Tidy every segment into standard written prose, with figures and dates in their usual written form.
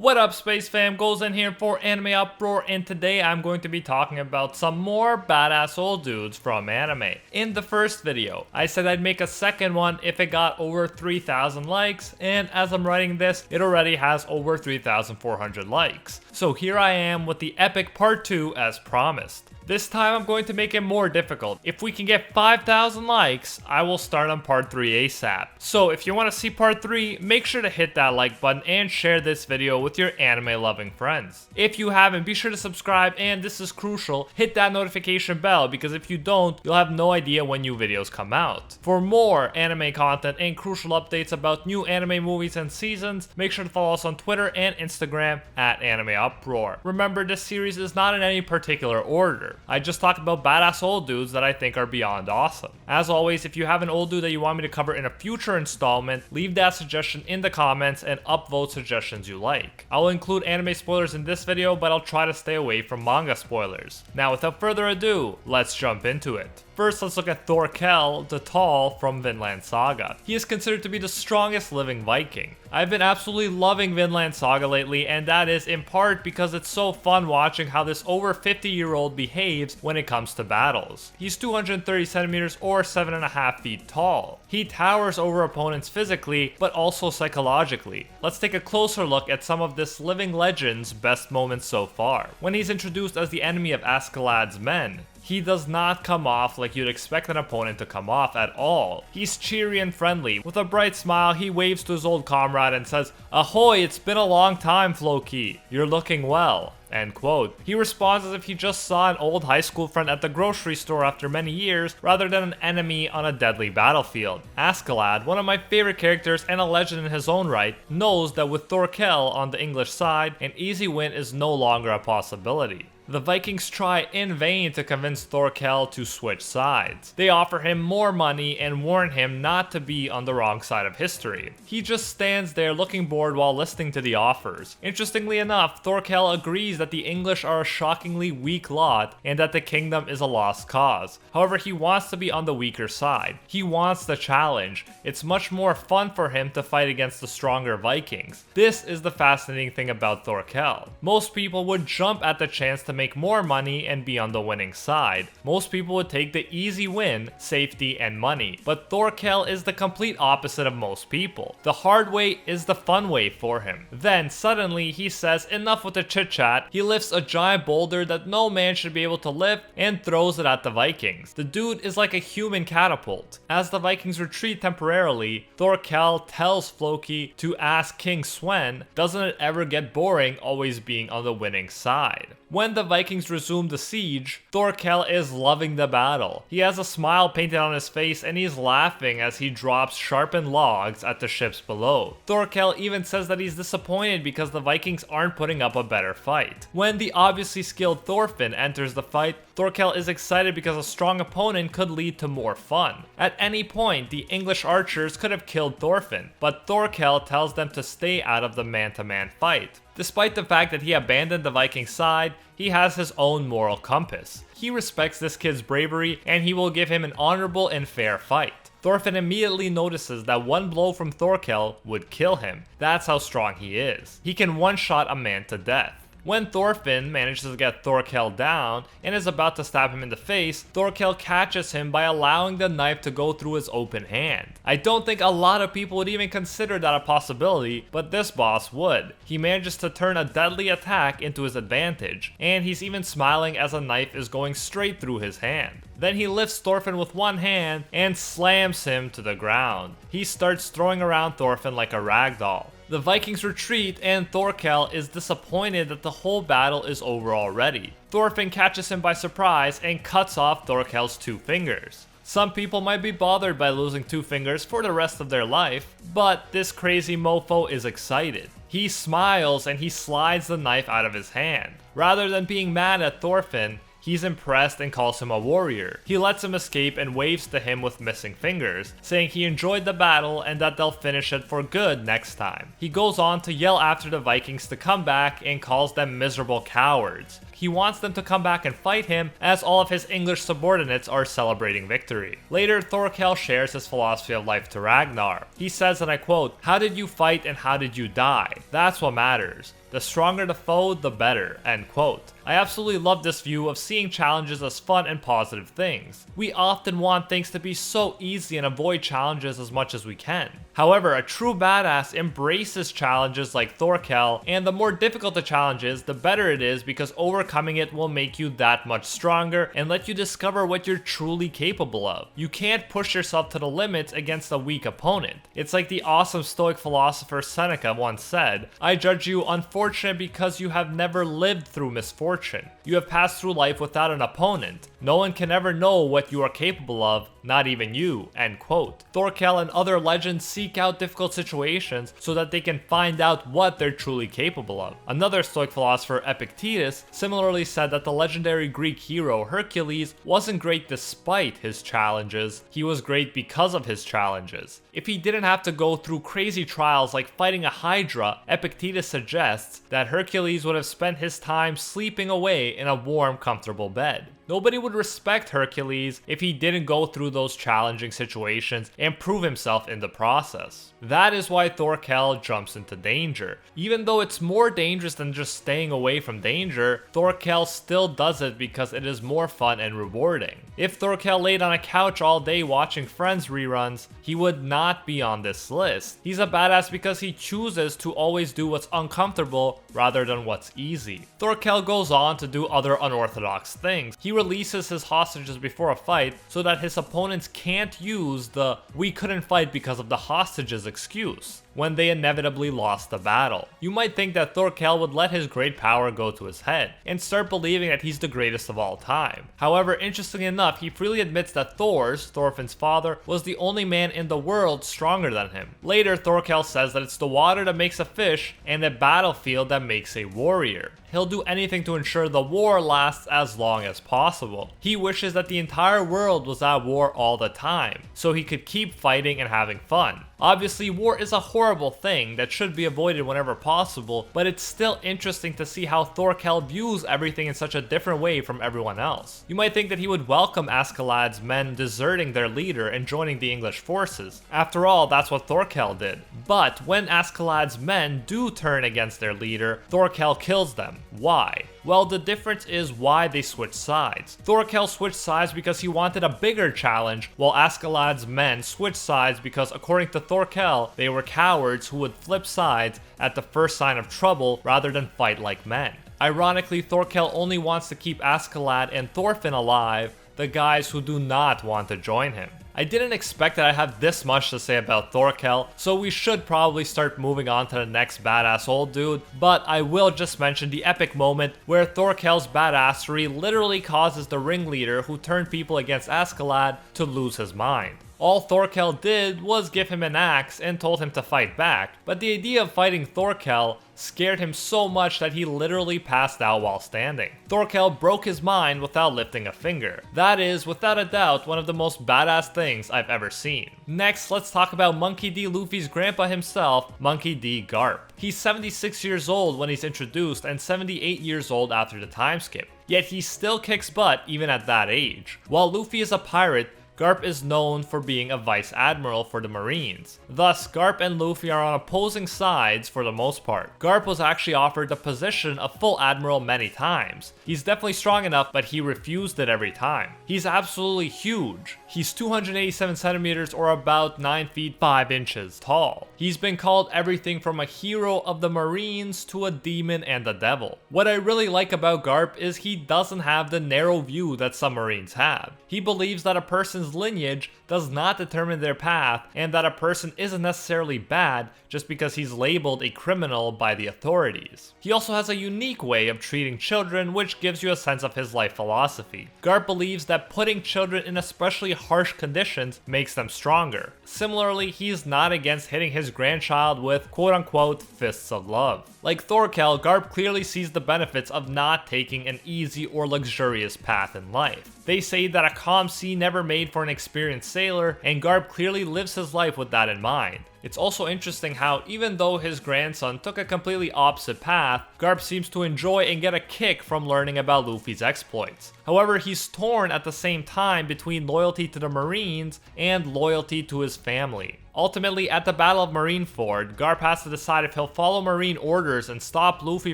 What up, Space Fam? Goes in here for AnimeUproar, and today I'm going to be talking about some more badass old dudes from anime. In the first video, I said I'd make a second one if it got over 3,000 likes, and as I'm writing this, it already has over 3,400 likes. So here I am with the epic part 2 as promised. This time I'm going to make it more difficult. If we can get 5,000 likes, I will start on part 3 ASAP. So if you want to see part 3, make sure to hit that like button and share this video with your anime loving friends. If you haven't, be sure to subscribe, and this is crucial, hit that notification bell, because if you don't, you'll have no idea when new videos come out. For more anime content and crucial updates about new anime movies and seasons, make sure to follow us on Twitter and Instagram at AnimeUproar. Remember, this series is not in any particular order. I just talked about badass old dudes that I think are beyond awesome. As always, if you have an old dude that you want me to cover in a future installment, leave that suggestion in the comments and upvote suggestions you like. I will include anime spoilers in this video, but I'll try to stay away from manga spoilers. Now, without further ado, let's jump into it. First, let's look at Thorkell, the Tall from Vinland Saga. He is considered to be the strongest living Viking. I've been absolutely loving Vinland Saga lately, and that is in part because it's so fun watching how this over 50-year-old behaves when it comes to battles. He's 230 centimeters or 7.5 feet tall. He towers over opponents physically, but also psychologically. Let's take a closer look at some of this living legend's best moments so far. When he's introduced as the enemy of Askeladd's men, he does not come off like you'd expect an opponent to come off at all. He's cheery and friendly. With a bright smile, he waves to his old comrade and says, "Ahoy, it's been a long time, Floki. You're looking well." End quote. He responds as if he just saw an old high school friend at the grocery store after many years, rather than an enemy on a deadly battlefield. Askeladd, one of my favorite characters and a legend in his own right, knows that with Thorkell on the English side, an easy win is no longer a possibility. The Vikings try in vain to convince Thorkell to switch sides. They offer him more money and warn him not to be on the wrong side of history. He just stands there looking bored while listening to the offers. Interestingly enough, Thorkell agrees that the English are a shockingly weak lot and that the kingdom is a lost cause. However, he wants to be on the weaker side. He wants the challenge. It's much more fun for him to fight against the stronger Vikings. This is the fascinating thing about Thorkell. Most people would jump at the chance to make more money and be on the winning side. Most people would take the easy win, safety, and money. But Thorkell is the complete opposite of most people. The hard way is the fun way for him. Then suddenly he says enough with the chit chat. He lifts a giant boulder that no man should be able to lift and throws it at the Vikings. The dude is like a human catapult. As the Vikings retreat temporarily, Thorkell tells Floki to ask King Sven, doesn't it ever get boring always being on the winning side? When the Vikings resume the siege, Thorkell is loving the battle. He has a smile painted on his face and he's laughing as he drops sharpened logs at the ships below. Thorkell even says that he's disappointed because the Vikings aren't putting up a better fight. When the obviously skilled Thorfinn enters the fight, Thorkell is excited because a strong opponent could lead to more fun. At any point, the English archers could have killed Thorfinn, but Thorkell tells them to stay out of the man-to-man fight. Despite the fact that he abandoned the Viking side, he has his own moral compass. He respects this kid's bravery, and he will give him an honorable and fair fight. Thorfinn immediately notices that one blow from Thorkell would kill him. That's how strong he is. He can one-shot a man to death. When Thorfinn manages to get Thorkell down and is about to stab him in the face, Thorkell catches him by allowing the knife to go through his open hand. I don't think a lot of people would even consider that a possibility, but this boss would. He manages to turn a deadly attack into his advantage, and he's even smiling as a knife is going straight through his hand. Then he lifts Thorfinn with one hand and slams him to the ground. He starts throwing around Thorfinn like a ragdoll. The Vikings retreat and Thorkell is disappointed that the whole battle is over already. Thorfinn catches him by surprise and cuts off Thorkell's 2 fingers. Some people might be bothered by losing 2 fingers for the rest of their life, but this crazy mofo is excited. He smiles and he slides the knife out of his hand. Rather than being mad at Thorfinn, he's impressed and calls him a warrior. He lets him escape and waves to him with missing fingers, saying he enjoyed the battle and that they'll finish it for good next time. He goes on to yell after the Vikings to come back and calls them miserable cowards. He wants them to come back and fight him as all of his English subordinates are celebrating victory. Later, Thorkell shares his philosophy of life to Ragnar. He says, and I quote, "How did you fight and how did you die? That's what matters. The stronger the foe, the better, end quote. I absolutely love this view of seeing challenges as fun and positive things. We often want things to be so easy and avoid challenges as much as we can. However, a true badass embraces challenges like Thorkell, and the more difficult the challenge is, the better it is because overcoming it will make you that much stronger and let you discover what you're truly capable of. You can't push yourself to the limits against a weak opponent. It's like the awesome Stoic philosopher Seneca once said, "I judge you unfortunate because you have never lived through misfortune. You have passed through life without an opponent. No one can ever know what you are capable of, not even you," end quote. Thorkell and other legends seek out difficult situations so that they can find out what they're truly capable of. Another Stoic philosopher, Epictetus, similarly said that the legendary Greek hero Hercules wasn't great despite his challenges, he was great because of his challenges. If he didn't have to go through crazy trials like fighting a Hydra, Epictetus suggests that Hercules would have spent his time sleeping away in a warm, comfortable bed. Nobody would respect Hercules if he didn't go through those challenging situations and prove himself in the process. That is why Thorkell jumps into danger. Even though it's more dangerous than just staying away from danger, Thorkell still does it because it is more fun and rewarding. If Thorkell laid on a couch all day watching Friends reruns, he would not be on this list. He's a badass because he chooses to always do what's uncomfortable rather than what's easy. Thorkell goes on to do other unorthodox things. He releases his hostages before a fight so that his opponents can't use the "we couldn't fight because of the hostages" excuse when they inevitably lost the battle. You might think that Thorkell would let his great power go to his head and start believing that he's the greatest of all time. However, interestingly enough, he freely admits that Thorfinn's father, was the only man in the world stronger than him. Later, Thorkell says that it's the water that makes a fish and the battlefield that makes a warrior. He'll do anything to ensure the war lasts as long as possible. He wishes that the entire world was at war all the time, so he could keep fighting and having fun. Obviously, war is a horrible thing that should be avoided whenever possible, but it's still interesting to see how Thorkell views everything in such a different way from everyone else. You might think that he would welcome Askeladd's men deserting their leader and joining the English forces. After all, that's what Thorkell did. But when Askeladd's men do turn against their leader, Thorkell kills them. Why? Well, the difference is why they switched sides. Thorkell switched sides because he wanted a bigger challenge, while Askeladd's men switched sides because, according to Thorkell, they were cowards who would flip sides at the first sign of trouble rather than fight like men. Ironically, Thorkell only wants to keep Askeladd and Thorfinn alive, the guys who do not want to join him. I didn't expect that I'd have this much to say about Thorkell, so we should probably start moving on to the next badass old dude, but I will just mention the epic moment where Thorkell's badassery literally causes the ringleader who turned people against Askeladd to lose his mind. All Thorkell did was give him an axe and told him to fight back, but the idea of fighting Thorkell scared him so much that he literally passed out while standing. Thorkell broke his mind without lifting a finger. That is, without a doubt, one of the most badass things I've ever seen. Next, let's talk about Monkey D. Luffy's grandpa himself, Monkey D. Garp. He's 76 years old when he's introduced and 78 years old after the time skip, yet he still kicks butt even at that age. While Luffy is a pirate, Garp is known for being a vice admiral for the Marines. Thus, Garp and Luffy are on opposing sides for the most part. Garp was actually offered the position of full admiral many times. He's definitely strong enough, but he refused it every time. He's absolutely huge. He's 287 centimeters or about 9 feet 5 inches tall. He's been called everything from a hero of the Marines to a demon and a devil. What I really like about Garp is he doesn't have the narrow view that some Marines have. He believes that a person's lineage does not determine their path, and that a person isn't necessarily bad just because he's labeled a criminal by the authorities. He also has a unique way of treating children, which gives you a sense of his life philosophy. Garp believes that putting children in especially harsh conditions makes them stronger. Similarly, he's not against hitting his grandchild with quote-unquote fists of love. Like Thorkell, Garp clearly sees the benefits of not taking an easy or luxurious path in life. They say that a calm sea never made for an experienced sailor, and Garp clearly lives his life with that in mind. It's also interesting how, even though his grandson took a completely opposite path, Garp seems to enjoy and get a kick from learning about Luffy's exploits. However, he's torn at the same time between loyalty to the Marines and loyalty to his family. Ultimately, at the Battle of Marineford, Garp has to decide if he'll follow Marine orders and stop Luffy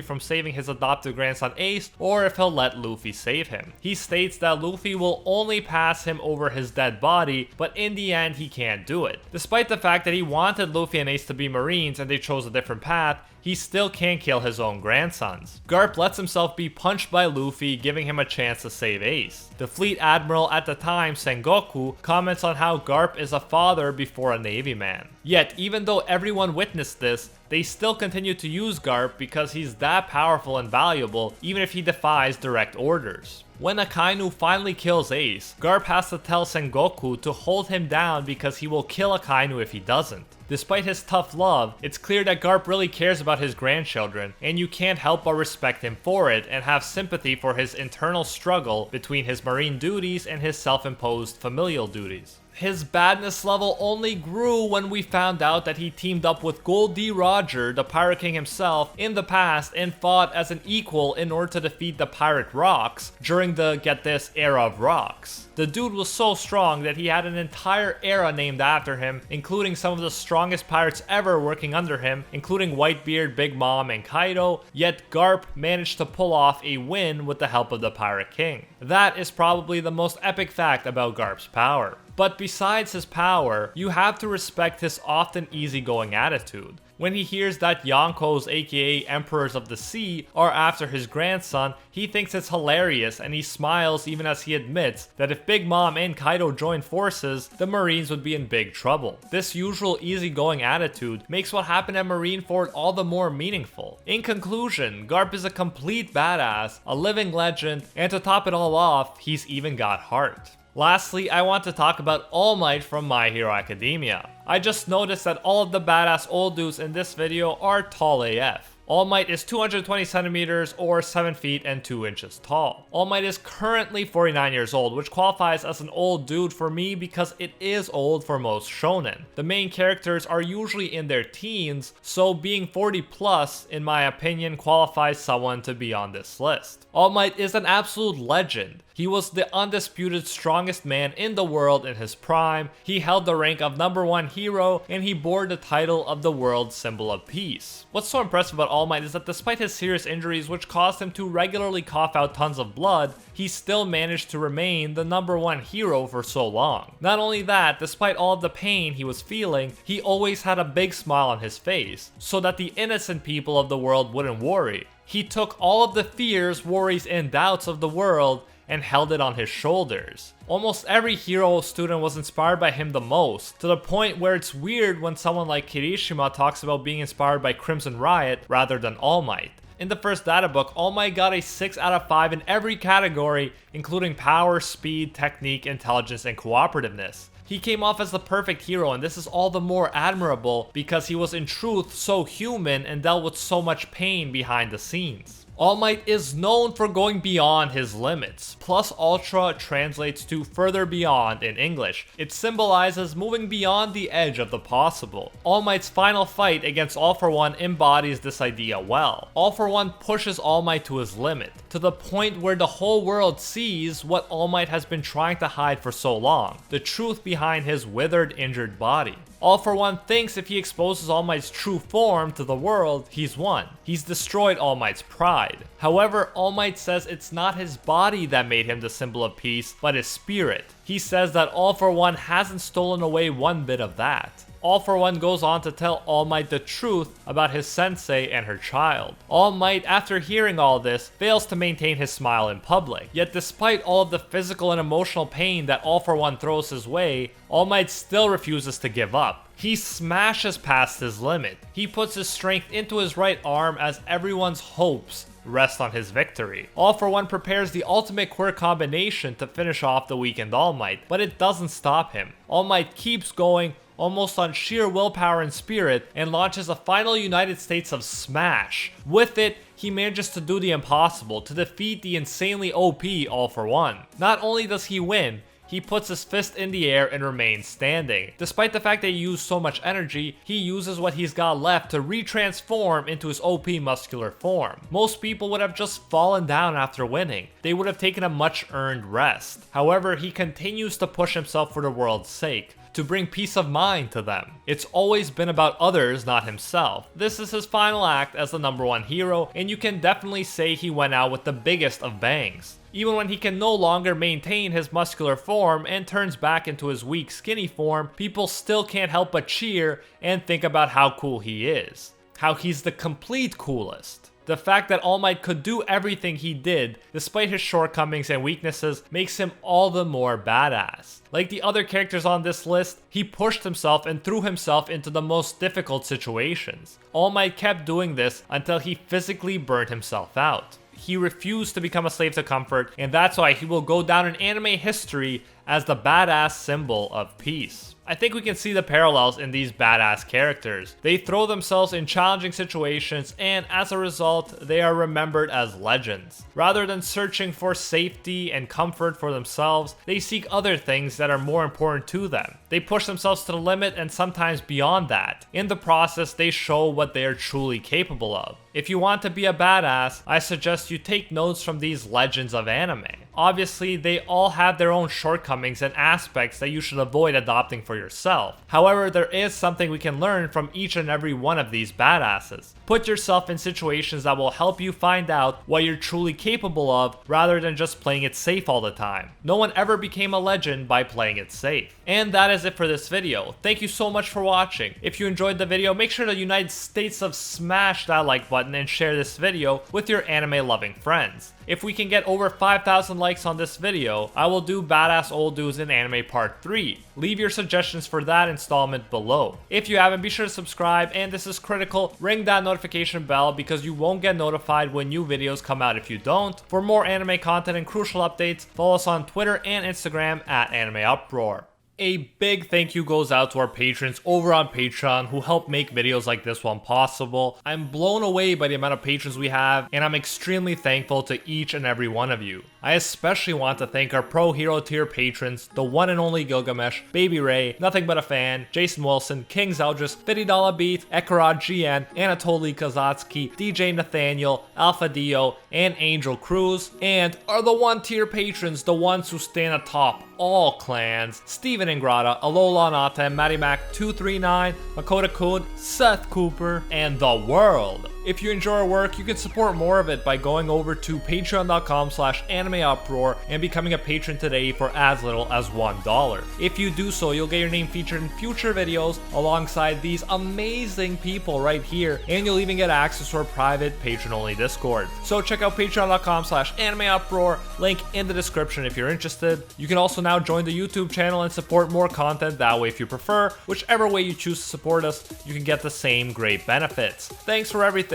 from saving his adopted grandson Ace, or if he'll let Luffy save him. He states that Luffy will only pass him over his dead body, but in the end he can't do it. Despite the fact that he wanted Luffy and Ace to be Marines and they chose a different path, he still can't kill his own grandsons. Garp lets himself be punched by Luffy, giving him a chance to save Ace. The fleet admiral at the time, Sengoku, comments on how Garp is a father before a Navy man. Yet, even though everyone witnessed this, they still continue to use Garp because he's that powerful and valuable, even if he defies direct orders. When Akainu finally kills Ace, Garp has to tell Sengoku to hold him down because he will kill Akainu if he doesn't. Despite his tough love, it's clear that Garp really cares about his grandchildren, and you can't help but respect him for it and have sympathy for his internal struggle between his marine duties and his self-imposed familial duties. His badness level only grew when we found out that he teamed up with Gold D. Roger, the Pirate King himself, in the past and fought as an equal in order to defeat the Pirate Rocks during the, get this, era of rocks. The dude was so strong that he had an entire era named after him, including some of the strongest pirates ever working under him, including Whitebeard, Big Mom, and Kaido, yet Garp managed to pull off a win with the help of the Pirate King. That is probably the most epic fact about Garp's power. But besides his power, you have to respect his often easygoing attitude. When he hears that Yonkos, aka Emperors of the Sea, are after his grandson, he thinks it's hilarious and he smiles even as he admits that if Big Mom and Kaido joined forces, the Marines would be in big trouble. This usual easygoing attitude makes what happened at Marineford all the more meaningful. In conclusion, Garp is a complete badass, a living legend, and to top it all off, he's even got heart. Lastly, I want to talk about All Might from My Hero Academia. I just noticed that all of the badass old dudes in this video are tall AF. All Might is 220 centimeters or 7 feet and 2 inches tall. All Might is currently 49 years old, which qualifies as an old dude for me because it is old for most shonen. The main characters are usually in their teens, so being 40 plus, in my opinion, qualifies someone to be on this list. All Might is an absolute legend. He was the undisputed strongest man in the world in his prime, he held the rank of #1 hero, and he bore the title of the world's symbol of peace. What's so impressive about All Might is that despite his serious injuries which caused him to regularly cough out tons of blood, he still managed to remain the #1 hero for so long. Not only that, despite all of the pain he was feeling, he always had a big smile on his face, so that the innocent people of the world wouldn't worry. He took all of the fears, worries, and doubts of the world and held it on his shoulders. Almost every hero student was inspired by him the most, to the point where it's weird when someone like Kirishima talks about being inspired by Crimson Riot rather than All Might. In the first data book, All Might got a 6 out of 5 in every category, including power, speed, technique, intelligence, and cooperativeness. He came off as the perfect hero, and this is all the more admirable because he was in truth so human and dealt with so much pain behind the scenes. All Might is known for going beyond his limits. Plus Ultra translates to further beyond in English. It symbolizes moving beyond the edge of the possible. All Might's final fight against All For One embodies this idea well. All For One pushes All Might to his limit, to the point where the whole world sees what All Might has been trying to hide for so long, the truth behind his withered, injured body. All For One thinks if he exposes All Might's true form to the world, he's won. He's destroyed All Might's pride. However, All Might says it's not his body that made him the symbol of peace, but his spirit. He says that All For One hasn't stolen away one bit of that. All For One goes on to tell All Might the truth about his sensei and her child. All Might, after hearing all this, fails to maintain his smile in public. Yet despite all of the physical and emotional pain that All For One throws his way, All Might still refuses to give up. He smashes past his limit. He puts his strength into his right arm as everyone's hopes rest on his victory. All For One prepares the ultimate quirk combination to finish off the weakened All Might, but it doesn't stop him. All Might keeps going, almost on sheer willpower and spirit, and launches a final United States of Smash. With it, he manages to do the impossible, to defeat the insanely OP All For One. Not only does he win, he puts his fist in the air and remains standing. Despite the fact that he used so much energy, he uses what he's got left to retransform into his OP muscular form. Most people would have just fallen down after winning. They would have taken a much earned rest. However, he continues to push himself for the world's sake, to bring peace of mind to them. It's always been about others, not himself. This is his final act as the #1 hero, and you can definitely say he went out with the biggest of bangs. Even when he can no longer maintain his muscular form and turns back into his weak, skinny form, people still can't help but cheer and think about how cool he is. How he's the complete coolest. The fact that All Might could do everything he did, despite his shortcomings and weaknesses, makes him all the more badass. Like the other characters on this list, he pushed himself and threw himself into the most difficult situations. All Might kept doing this until he physically burned himself out. He refused to become a slave to comfort, and that's why he will go down in anime history as the badass symbol of peace. I think we can see the parallels in these badass characters. They throw themselves in challenging situations, and as a result, they are remembered as legends. Rather than searching for safety and comfort for themselves, they seek other things that are more important to them. They push themselves to the limit and sometimes beyond that. In the process, they show what they are truly capable of. If you want to be a badass, I suggest you take notes from these legends of anime. Obviously, they all have their own shortcomings and aspects that you should avoid adopting for yourself. However, there is something we can learn from each and every one of these badasses. Put yourself in situations that will help you find out what you're truly capable of rather than just playing it safe all the time. No one ever became a legend by playing it safe. And that is it for this video. Thank you so much for watching. If you enjoyed the video, make sure the United States of smash that like button and share this video with your anime loving friends. If we can get over 5,000 likes on this video, I will do Badass Old Dudes in Anime Part 3. Leave your suggestions for that installment below. If you haven't, be sure to subscribe, and this is critical, ring that notification bell because you won't get notified when new videos come out if you don't. For more anime content and crucial updates, follow us on Twitter and Instagram at AnimeUproar. A big thank you goes out to our patrons over on Patreon who help make videos like this one possible. I'm blown away by the amount of patrons we have, and I'm extremely thankful to each and every one of you. I especially want to thank our Pro Hero tier patrons, the one and only Gilgamesh, Baby Ray, Nothing But a Fan, Jason Wilson, King Zeldris, $50 Beat, Ekarad GN, Anatoly Kazatsky, DJ Nathaniel, Alpha Dio, and Angel Cruz, and are the 1 tier patrons, the ones who stand atop all clans: Steven Ingrata, Alola Anata, Matty Mac 239, Makoto Kun, Seth Cooper, and the world. If you enjoy our work, you can support more of it by going over to patreon.com/AnimeUproar and becoming a patron today for as little as $1. If you do so, you'll get your name featured in future videos alongside these amazing people right here, and you'll even get access to our private patron-only Discord. So check out patreon.com/AnimeUproar, link in the description if you're interested. You can also now join the YouTube channel and support more content that way if you prefer. Whichever way you choose to support us, you can get the same great benefits. Thanks for everything.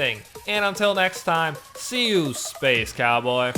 And until next time, see you, Space Cowboy.